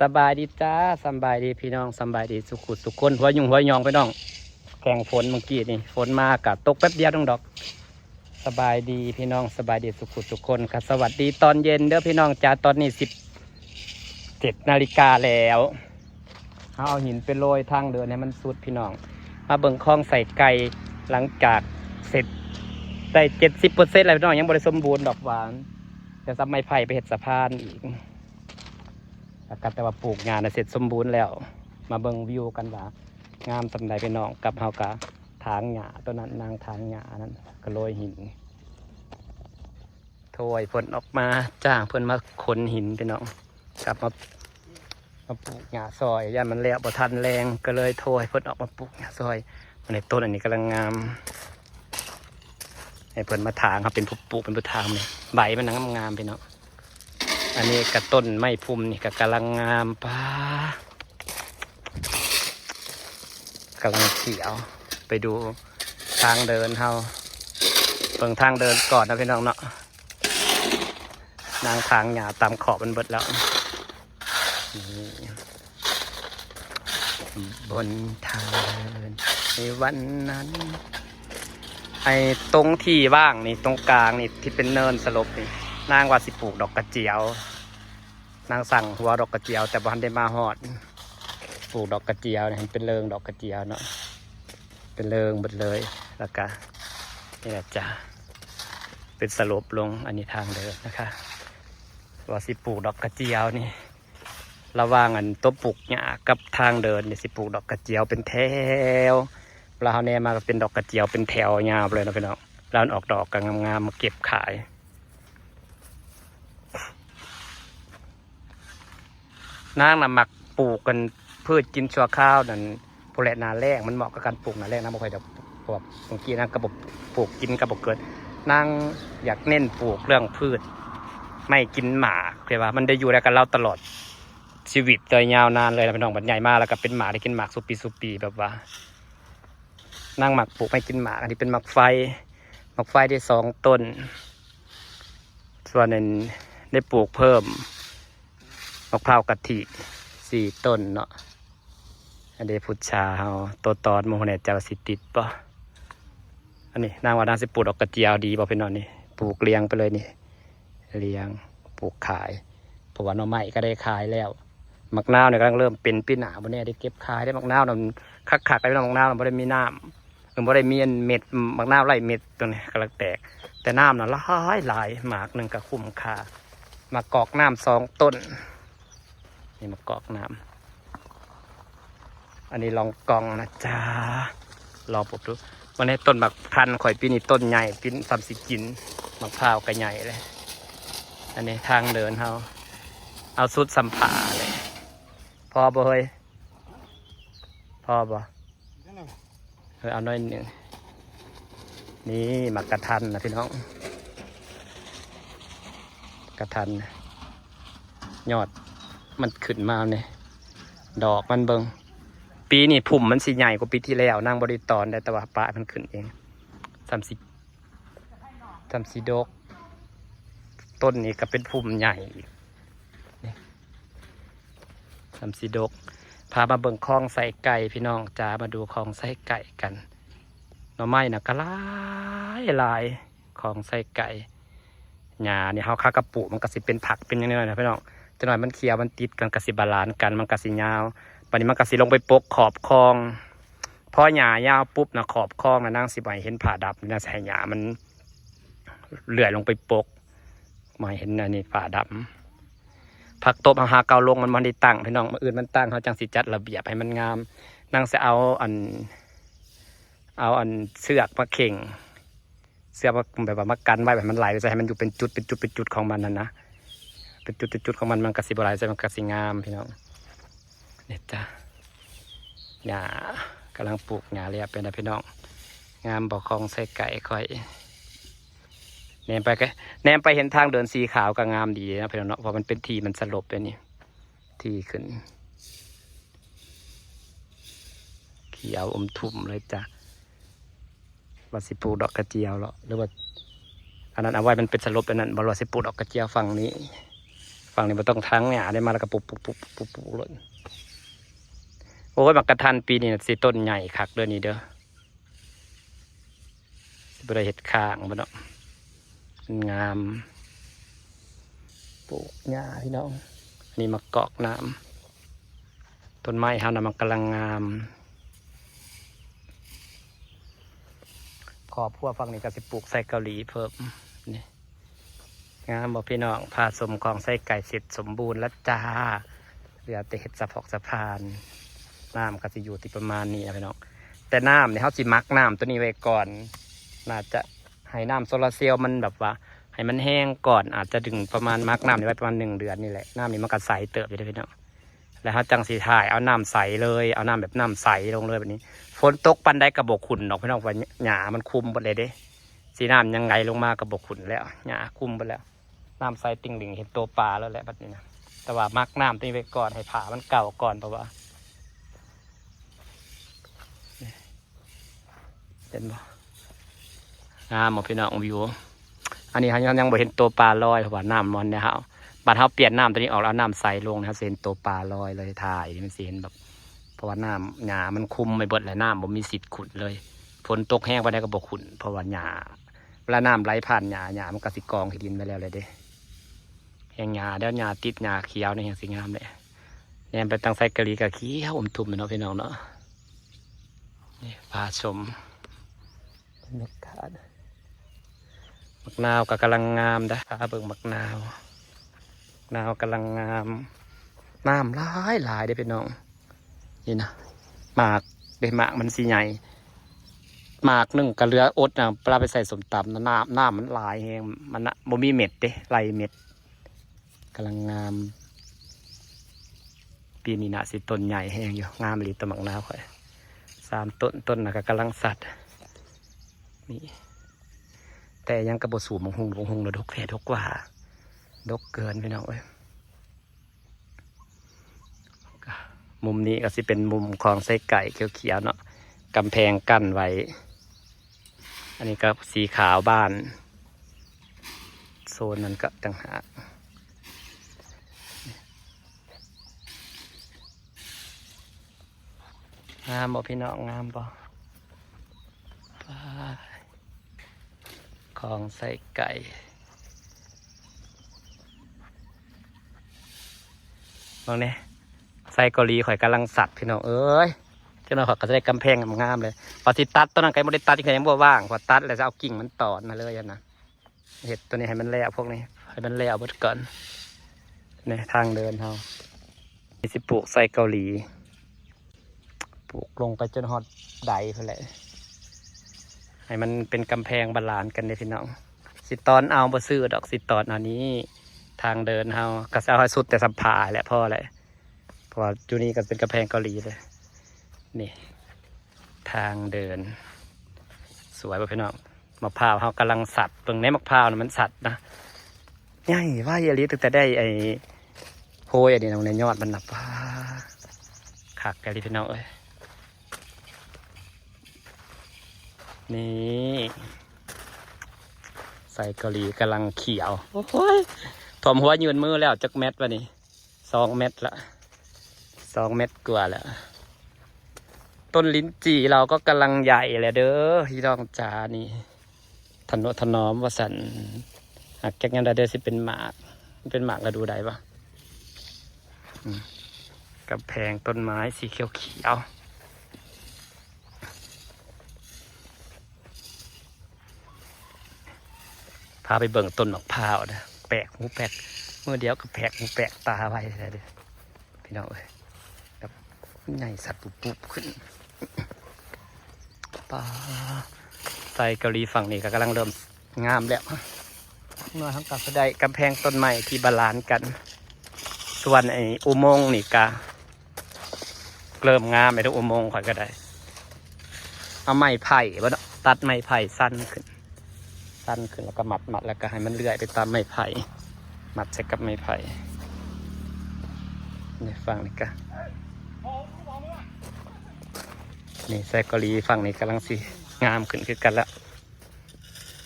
สบายดีจ้าสบายดีพี่น้องสบายดีสุขุสุขคนหัวยุ่งหัวยองพี่น้องแข่งฝนเมื่อกี้นี่ฝนมากะตกแป๊บเดียวต้องดอกสบายดีพี่น้องสบายดีสุขุสุขคนค่ะสวัสดีตอนเย็นเด้อพี่น้องจ้าตอนนี้17 นาฬิกาแล้วเอาหินไปโรยทางเดินให้มันสุดพี่น้องมาเบิ่งคลองใส่ไก่หลังจากเสร็จได้70%แล้วพี่น้องยังบริสมบูรณ์ดอกหวานจะซับไม้ไผ่ไปเห็ดสะพานอีกแต่ว่าปลูกงานเสร็จสมบูรณ์แล้วมาเบิ่งวิวกันว่างามสำใดไปน้องกับเฮากะทางหญ้าตัวนั้นนางทางหญ้านั้นก็โรยหินโถยเพิ่นออกมาจ้างเพิ่นมาขนหินไปน้องกลับมาปลูกหญ้าซอยย่านมันแล้วบ่ทันแรงก็เลยโถยเพิ่นออกมาปลูกหญ้าซอยในต้นอันนี้กำลังงามให้เพิ่นมาถางครับเป็นผู้ปลูกเป็นผู้ทางเลยใบมันงามๆไปน้องอันนี้กระต้นไม้พุ่มนี่ก็กำลังงามป้ากำลังเขียวไปดูทางเดินเฮาเบิ่งทางเดินก่อนนะพี่น้องเนาะนางทางหญ้าตามขอบมันเบิดแล้วบนทางเดินในวันนั้นไอ้ตรงที่ว่างนี่ตรงกลางนี่ที่เป็นเนินสลบนี่นางว่าสิปลูกดอกกระเจียวนางสั่งหัวดอกกระเจียวแต่บ้านได้มาฮอดปลูกดอกกระเจียวเนี่ยเป็นเริงดอกกระเจียวเนาะเป็นเริงหมดเลยแล้วก็นี่แหละจ้ะเป็นสลบลงอันนี้ทางเดินนะคะว่าสิปลูกดอกกระเจียวนี่ระหว่างอันตัวปลูกหญ้ากับทางเดินนี่สิปลูกดอกกระเจียวเป็นแถวเราเอาแนมาก็เป็นดอกกระเจียวเป็นแถวยาวเลยนะพี่น้องแล้วออกดอกกันงามๆมาเก็บขายนางน่ะมักปลูกกันพืชกินชั่วข้าวนั่นผู้แลนาแรงมันเหมาะกับการปลูกนาแรงนะบ่ค่อยจะปลูกบางทีนางกระบอกปลูกกินกระบอกเกิดนางอยากเน้นปลูกเรื่องพืชไม่กินหมากคือว่ามันได้อยู่แล้วกับเราตลอดชีวิตโดยยาวนานเลยนะพี่น้องบัดใหญ่มากแล้วก็เป็นหมาที่กินหมากสุปีแบบว่านางหมักปลูกไม่กินหมากอันนี้เป็นหมักไฟได้2 ต้นส่วนนึงได้ปลูกเพิ่มมะพร้าวกะทิ4 ต้นเนาะอันนี้พุทธาเฮาตัวตอนโมโหเนเจ้าสิติดป่ะอันนี้นางว่านางสิปลูกดอกกระเจียวดีป่ะพี่น้องนี่ปลูกเลี้ยงไปเลยนี่เลี้ยงปลูกขายเพราะว่าหน่อไม้ก็ได้ขายแล้วมะนาวเนี่ยกำลังเริ่มเป็นปีหน้าบ่เนี่ยได้เก็บขายได้มะนาวมันคักๆไปน้องมะนาวมันบ่ได้มีน้ำบ่ได้มีเม็ดมะนาวไล่เม็ดตัวนี้กำลังแตกแต่น้ำน่ะหลายหมากหนึ่งก็คุ้มค่ามากอกน้ำ2 ต้นนี่มากอกน้ำอันนี้ลองกองนะจ๊ะลองปลูกดูวันนี้ต้นบักพันข่อยปีนี้ต้นใหญ่ปีน30 กินมะพร้าวก็ใหญ่เลยอันนี้ทางเดินเอาสุดสัมผัสเลยพอบ่เฮ้ยพอบ่เอาหน่อยหนึ่งนี่หมักกระทันนะพี่น้องกระทันยอดมันขึ้นมาเนี่ยดอกมันเบิงปีนี้พุ่มมันสีใหญ่กว่าปีที่แล้วนางบริตอนได้แต่ว่าปลายมันขึ้นเอง30 ดอกต้นนี้ก็เป็นพุ่มใหญ่30 ดอกพามาเบิ่งคลองใส่ไก่พี่น้องจ้ามาดูคลองใส่ไก่กันหน่อไม้น่ะก็หลายคลองใส่ไก่หญ้าเนี่ยเฮาค้ากระปุกมันก็สิเป็นผักเป็นอย่างนี้นะพี่น้องจะหน่อยมันเขียวมันติดกันกสิบาลานกันมันกสิยาวปัจจุบันมันกสิลงไปปกขอบคลองพอหญ้ายาวปุ๊บนะขอบคลองนะนั่งสิใบเห็นผ่าดับนะใส่หญ้ามันเลื่อยลงไปปกมาเห็นอันนี้ผ่าดับผักตบหาเกาลงมันได้ตั้งพี่น้องมาอื่นมันตั้งเขาจังสิจัดระเบียบให้มันงามนั่งจะเอาอันเสือกมาเข่งเสือกมาแบบว่ามากันไว้แบบมันไหลจะให้มันอยู่เป็นจุดของมันนั่นนะเป็นจุดของมันกระสีบลายใช่มันกระสีงามพี่น้องเนี่ยจ้ะหญ้ากำลังปลูกหญ้าเรียบเป็นนะพี่น้องงามบอกคลองใส่ไก่ค่อยแนมไปเห็นทางเดินสีขาวก็งามดีนะพี่น้องเนาะเพราะมันเป็นทีมันสลบเลยนี่ทีขึ้นเขียวอมทุ่มเลยจ้ะว่าสิปลูกดอกกระเจียวหรอหรือว่าอันนั้นเอาไว้มันเป็นสลบอันนั้นบอลสิปลูกดอกกระเจียวฝั่งนี้ ฝั่งนี้มันต้องทั้งเนี่ยได้มาแล้วก็ปุบเลยโอ้ยบักกระทันปีนี้สิต้นใหญ่คักเด้อนี่เด้อสิบได้เห็ดข้างบ่เนาะงามปลูกหญ้าพี่น้องอันนี้มะกอกน้ำต้นไม้เฮานะมันกำลังงามขอบพวกฝั่งนี้ก็สิปลูกไส้เกาหลีเพิ่มนี่งามบอกพี่น้องพาสมของไส้ไก่เสร็จสมบูรณ์แล้วจ้าเหลือแต่เห็ดสะพานน้ำก็จะอยู่ที่ประมาณนี้นะพี่น้องแต่น้ำเนี่ยเขาสิมักน้ำตัวนี้ไว้ก่อนน่าจะให้น้ำโซลาเซลล์มันแบบว่าให้มันแห้งก่อนอาจจะดึงประมาณมักน้ำไว้ประมาณ1 เดือนนี่แหละน้ำนี้มันก็ใสเติบอยู่ด้วยพี่น้องแล้วเขาจังสีถ่ายเอาน้ำใสเลยเอาน้ำแบบน้ำใสลงเลยแบบนี้ฝนตกปันได้กระบอกขุ่นออกพี่น้องว่าหญ้ามันคุมหมดเลยเด้สีน้ำยังไงลงมากระบอกขุ่นแล้วหญ้าคุมไปแล้วน้ำใสติ่งหลิงเห็นตัวปลาแล้วแหละแบบนี้นะแต่ว่ามักน้ำตัวนี้ไว้ก่อนให้ผ่ามันเก่าก่อนเพราะว่าเห็นบ่หมดพี่น้องวิวอันนี้ยังบ่เห็นตัวปลาลอยเพราะว่าน้ำมันเนี่ยครับบัดเขาเปลี่ยนน้ำตัวนี้ออกแล้วน้ำใสลงนะครับเห็นตัวปลาลอยเลยถ่ายมันเห็นแบบเพราะว่าน้ำหญ้ามันคุมไม่เบิดเลยน้ำบ่มีสิทธิ์ขุดเลยฝนตกแห้งไปได้ก็บ่ขุดเพราะว่าหญ้าเวลาน้ำไหลผ่านหญ้ามันก็สิกองที่ดินไปแล้วเลยเด้แห้งหญ้าแล้วหญ้าติดหญ้าเขียวในแห่งสีงามเลยเนี่ยไปตั้งไซกะลีกะเขียวทุ่มเนาะพี่น้องเนาะนี่พาชมบรรยากาศมักนาวก็กำลังงามนะพาเบิ่งมักนาวกำลังงามน้ำหลายได้พี่น้องนี่นะหมากเป็นหมากมันสีใหญ่หมาก1กระเลืออดนะปลาไปใส่สมตำนะน้ำมันหลายแหงมันนะบ่มีเม็ดเด้ไหลเม็ดกำลังงามปีนี้นะสิต้นใหญ่แห้งอยู่งามหลีตะมักนาวค่อย3 ต้นนะก็กำลังสัตว์นี่แต่ยังกระโบสูบมงหงเราดกแค่ดกกว่าดกเกินพี่น้องเอ้ยมุมนี้ก็สิเป็นมุมของไส้ไก่เขียวๆเนาะกำแพงกั้นไว้อันนี้ก็สีขาวบ้านโซนนั้นก็ต่างหากงามบ่พี่น้องงามบ่ของไส้ไก่มองเนี่ยไส้เกาหลีข่อยกำลังสัตว์พี่น้องเอ้ยเจ้าหน้าข่อยก็จะได้กำแพงงามเลยพอสิตัดต้นนั้นไก่โมได้ตัดที่ไหนยังบ่ว่างพอตัดแล้วจะเอากิ่งมันต่อมาเลยนะเห็ดตัวนี้ให้มันแล้วพวกนี้ให้มันแล้วเบิดก่อนเนี่ยทางเดินเราสิปลูกไส้เกาหลีปลูกลงไปจนฮอดใดเพื่อแหละให้มันเป็นกำแพงบาลานกันเลยพี่น้องสิตอนเอาบ่ซื้อดอกสิตอนอันนี้ทางเดินเฮาก็จะเอาให้สุดแต่สัมผัสแหละพ่อแหละเพราะว่าจุนี้ก็เป็นกำแพงเกาหลีเลยนี่ทางเดินสวยป่ะพี่น้องมะพร้าวเฮากำลังสัตว์ตรงนี้มะพร้าวนะมันสัตว์นะใหญ่ว่าเยลิตั้งแต่ได้ไอ้โพยอันนี้ตรงในยอดมันนับว่าขักแกลิพี่น้องเอ้ยนี่ใส่เกาหลีกำลังเขียวโอ้ยถ่อมหัวยืนมือแล้วจักเม็ดวะนี่2 เม็ดละ2 เม็ดกว่าแล้วต้นลิ้นจี่เราก็กำลังใหญ่เลยเด้อพี่น้องจ๋านี่ถนอมวสันหักแกงยันดาเดอสิเป็นหมากแล้วดูได้ปะกับแพงต้นไม้สีเขียวพาไปเบิ่งต้นมะพร้าวนะแปลกหูแปลกเมื่อเดียวก็แปลกหูแปลกตาไว้เลยเด้อพี่น้องเอ้ยแบบใหญ่สัตว์ปุ๊บขึ้นป่าไซเกาหลีฝั่งนี้ก็กำลังเริ่มงามแล้วเมื่อทั้งกับได้กำแพงต้นไม้ที่บาลานซ์กันส่วนไอ้อุโมงค์นี่ก็เริ่มงามไอ้ทุกอุโมงค์ข่อยก็ได้เอาไม้ไผ่บ่ตัดไม้ไผ่สั้นขึ้นแล้วก็มัดแล้วก็ให้มันเลื่อยไปตามไม้ไผ่มัดใส่กับไม้ไผ่นี่ฝั่งนี้ก็นี่ไซเกาหลีฝั่งนี้กำลังสิงามขึ้นคือกันแล้ว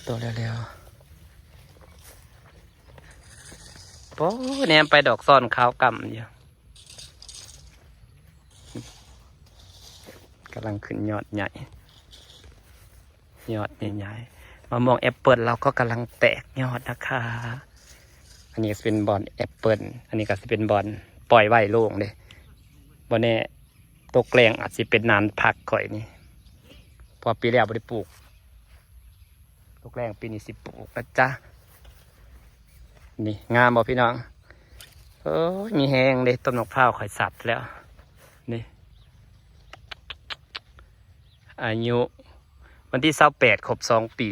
ตัวเร็วๆป อ้แนมไปดอกซ่อนขาวกำอยู่กำลังขึ้นยอดใหญ่ยอดใหญ่ๆมะม่วงแอปเปิลเราก็กำลังแตกยอดนะคะอันนี้เป็นบอนแอปเปิลอันนี้ก็จะเป็นบอนปล่อยไว้โล่งเลยบอนแน่ตกแรงอาจจะเป็นนานพักข่อยนี่พอปีแล้วไม่ได้ปลูกตกแรงปีนี้สิปลูกนะจ๊ะนี่งามบ่พี่น้องโอ้ยมีแห้งเลยต้นมะพร้าวข่อยสับแล้วนี่อายุวันที่28ครบ2 ปี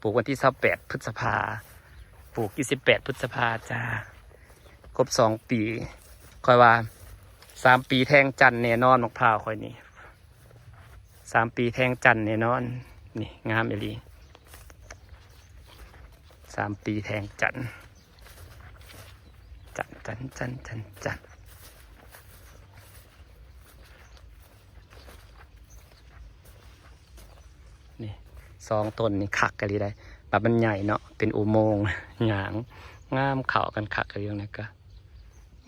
ปลูกวันที่28พฤษภาปลูก28พฤษภาจ้าครบ2 ปีค่อยว่า3 ปีแทงจันแน่นอนมะพร้าวค่อยนี่3 ปีแทงจันแน่นอนนี่งามอีหลี3 ปีแทงจันนี่2 ต้นนี่คักกันเลยได้แบบมันใหญ่เนาะเป็นอุโมงค์หยางงามเข่ากันคักกันอย่างนี้ก็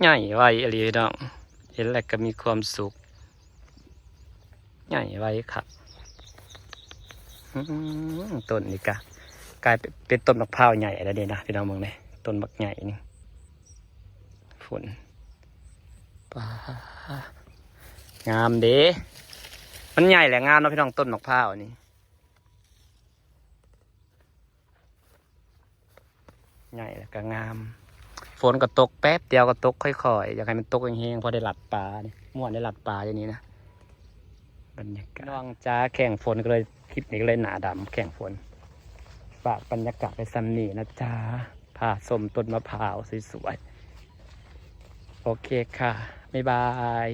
ใหญ่ไว้อะไรน้องเห็นแล้วก็มีความสุขใหญ่ไว้ครับต้นนี่ก็กลายเป็นต้นมะพร้าวใหญ่แล้วเนี่ยนะพี่น้องเมืองเลยต้นบักใหญ่นี่ฝนป้างามเด้มันใหญ่แหละงามเนาะพี่น้องต้นมะพร้าวนี่ใหญ่แล้วก็งามฝนก็ตกแป๊บเดียวก็ตกค่อยๆอยากให้มันตกแห้งๆพอได้หลัดปลาเนี่ยม่วนได้หลัดปลาอย่างนี้นะบรรยากาศน้องจ้าแข่งฝนก็เลยคลิปนี้ก็เลยหนาดำแข่งฝนฝากบรรยากาศไปซัมนี่นะจ้าผ่าส้มต้นมะพร้าวสวยๆโอเคค่ะบ๊ายบาย